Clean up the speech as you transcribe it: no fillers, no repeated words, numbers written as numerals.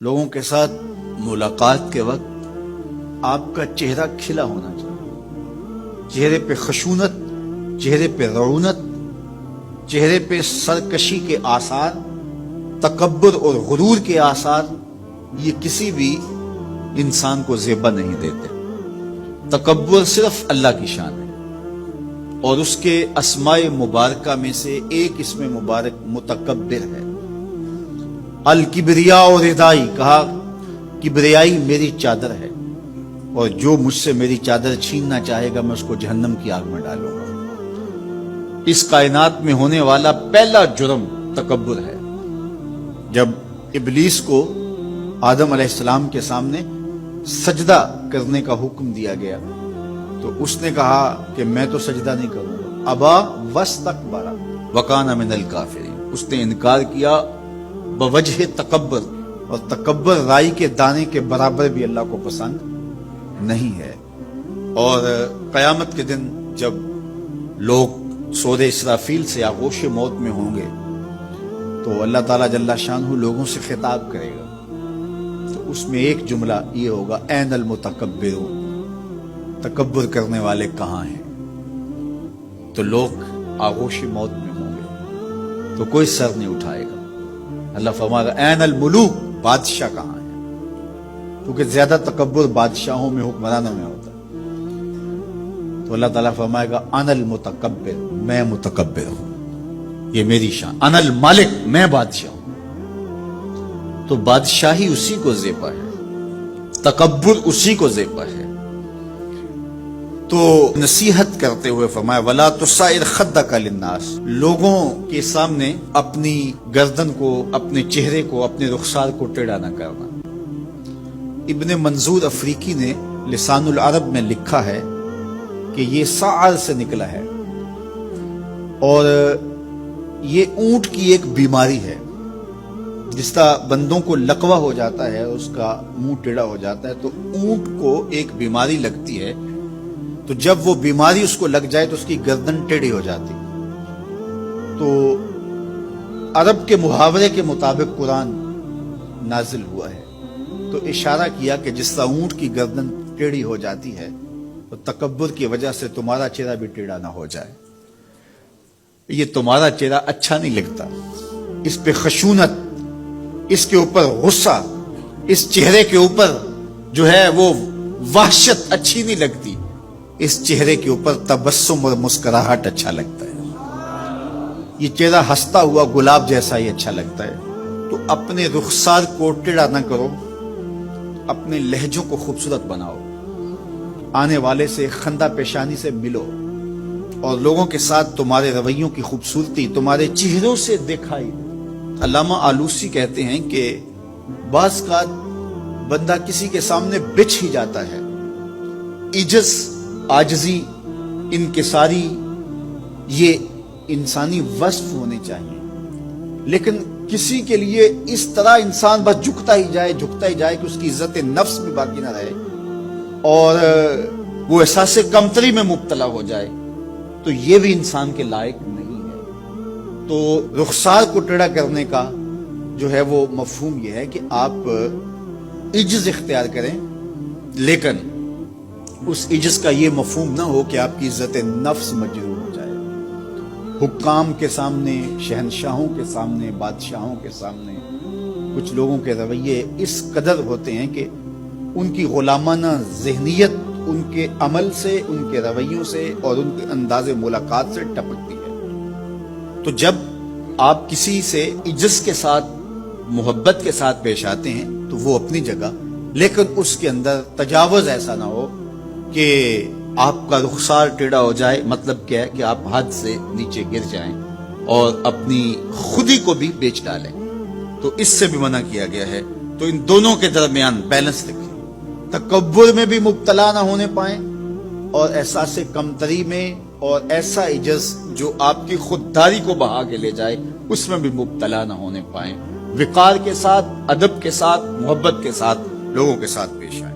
لوگوں کے ساتھ ملاقات کے وقت آپ کا چہرہ کھلا ہونا چاہیے، چہرے پہ خشونت، چہرے پہ رعونت، چہرے پہ سرکشی کے آثار، تکبر اور غرور کے آثار یہ کسی بھی انسان کو زیبا نہیں دیتے۔ تکبر صرف اللہ کی شان ہے، اور اس کے اسماء مبارکہ میں سے ایک اسم مبارک متکبر ہے۔ الکبریاء اور ردائی، کہا کبریائی میری چادر ہے، اور جو مجھ سے میری چادر چھیننا چاہے گا میں اس کو جہنم کی آگ میں ڈالوں گا۔ اس کائنات میں ہونے والا پہلا جرم تکبر ہے۔ جب ابلیس کو آدم علیہ السلام کے سامنے سجدہ کرنے کا حکم دیا گیا تو اس نے کہا کہ میں تو سجدہ نہیں کروں گا، ابا واستکبر وکان من الکافرین، اس نے انکار کیا بوجہ تکبر، اور تکبر رائی کے دانے کے برابر بھی اللہ کو پسند نہیں ہے۔ اور قیامت کے دن جب لوگ سور اسرافیل سے آغوش موت میں ہوں گے تو اللہ تعالیٰ جل شانہ لوگوں سے خطاب کرے گا، تو اس میں ایک جملہ یہ ہوگا، این المتکبرون، تکبر کرنے والے کہاں ہیں؟ تو لوگ آغوش موت میں ہوں گے تو کوئی سر نہیں اٹھائے گا۔ اللہ فرمائے گا این الملوک، بادشاہ کہاں ہے؟ کیونکہ زیادہ تکبر بادشاہوں میں، حکمرانوں میں ہوتا ہے۔ تو اللہ تعالیٰ فرمائے گا ان المتکبر، میں متکبر ہوں، یہ میری شان، ان المالک، میں بادشاہ ہوں۔ تو بادشاہی اسی کو زیبا ہے، تکبر اسی کو زیبا ہے۔ تو نصیحت کرتے ہوئے فرمایا وَلَا تُصَعِّرْ خَدَّكَ لِلنَّاسِ، لوگوں کے سامنے اپنی گردن کو، اپنے چہرے کو، اپنے رخسار کو ٹیڑھا نہ کرنا۔ ابن منظور افریقی نے لسان العرب میں لکھا ہے کہ یہ سعر سے نکلا ہے، اور یہ اونٹ کی ایک بیماری ہے۔ جس طرح بندوں کو لقوہ ہو جاتا ہے، اس کا منہ ٹیڑھا ہو جاتا ہے، تو اونٹ کو ایک بیماری لگتی ہے، تو جب وہ بیماری اس کو لگ جائے تو اس کی گردن ٹیڑھی ہو جاتی۔ تو عرب کے محاورے کے مطابق قرآن نازل ہوا ہے، تو اشارہ کیا کہ جس طرح اونٹ کی گردن ٹیڑھی ہو جاتی ہے تو تکبر کی وجہ سے تمہارا چہرہ بھی ٹیڑھا نہ ہو جائے۔ یہ تمہارا چہرہ اچھا نہیں لگتا، اس پہ خشونت، اس کے اوپر غصہ، اس چہرے کے اوپر جو ہے وہ وحشت اچھی نہیں لگتی، اس چہرے کے اوپر تبسم اور مسکراہٹ اچھا لگتا ہے۔ یہ چہرہ ہنستا ہوا گلاب جیسا ہی اچھا لگتا ہے۔ تو اپنے رخسار کو ٹیڑھا نہ کرو، اپنے لہجوں کو خوبصورت بناؤ، آنے والے سے خندہ پیشانی سے ملو، اور لوگوں کے ساتھ تمہارے رویوں کی خوبصورتی تمہارے چہروں سے دکھائی دے۔ علامہ آلوسی کہتے ہیں کہ بعض کا بندہ کسی کے سامنے بچھ ہی جاتا ہے، عجز، عاجزی، انکساری، یہ انسانی وصف ہونے چاہیے، لیکن کسی کے لیے اس طرح انسان بس جھکتا ہی جائے کہ اس کی عزت نفس بھی باقی نہ رہے اور وہ احساس کمتری میں مبتلا ہو جائے، تو یہ بھی انسان کے لائق نہیں ہے۔ تو رخسار کو ٹیڑھا کرنے کا جو ہے وہ مفہوم یہ ہے کہ آپ عجز اختیار کریں، لیکن اس عجز کا یہ مفہوم نہ ہو کہ آپ کی عزت نفس مجروح ہو جائے۔ حکام کے سامنے، شہنشاہوں کے سامنے، بادشاہوں کے سامنے کچھ لوگوں کے رویے اس قدر ہوتے ہیں کہ ان کی غلامانہ ذہنیت ان کے عمل سے، ان کے رویوں سے اور ان کے انداز ملاقات سے ٹپکتی ہے۔ تو جب آپ کسی سے عجز کے ساتھ، محبت کے ساتھ پیش آتے ہیں تو وہ اپنی جگہ، لیکن اس کے اندر تجاوز ایسا نہ ہو کہ آپ کا رخسار ٹیڑھا ہو جائے۔ مطلب کیا ہے کہ آپ حد سے نیچے گر جائیں اور اپنی خودی کو بھی بیچ ڈالیں، تو اس سے بھی منع کیا گیا ہے۔ تو ان دونوں کے درمیان بیلنس رکھیں، تکبر میں بھی مبتلا نہ ہونے پائیں اور احساس کمتری میں، اور ایسا عجز جو آپ کی خودداری کو بہا کے لے جائے اس میں بھی مبتلا نہ ہونے پائیں۔ وقار کے ساتھ، ادب کے ساتھ، محبت کے ساتھ لوگوں کے ساتھ پیش آئیں۔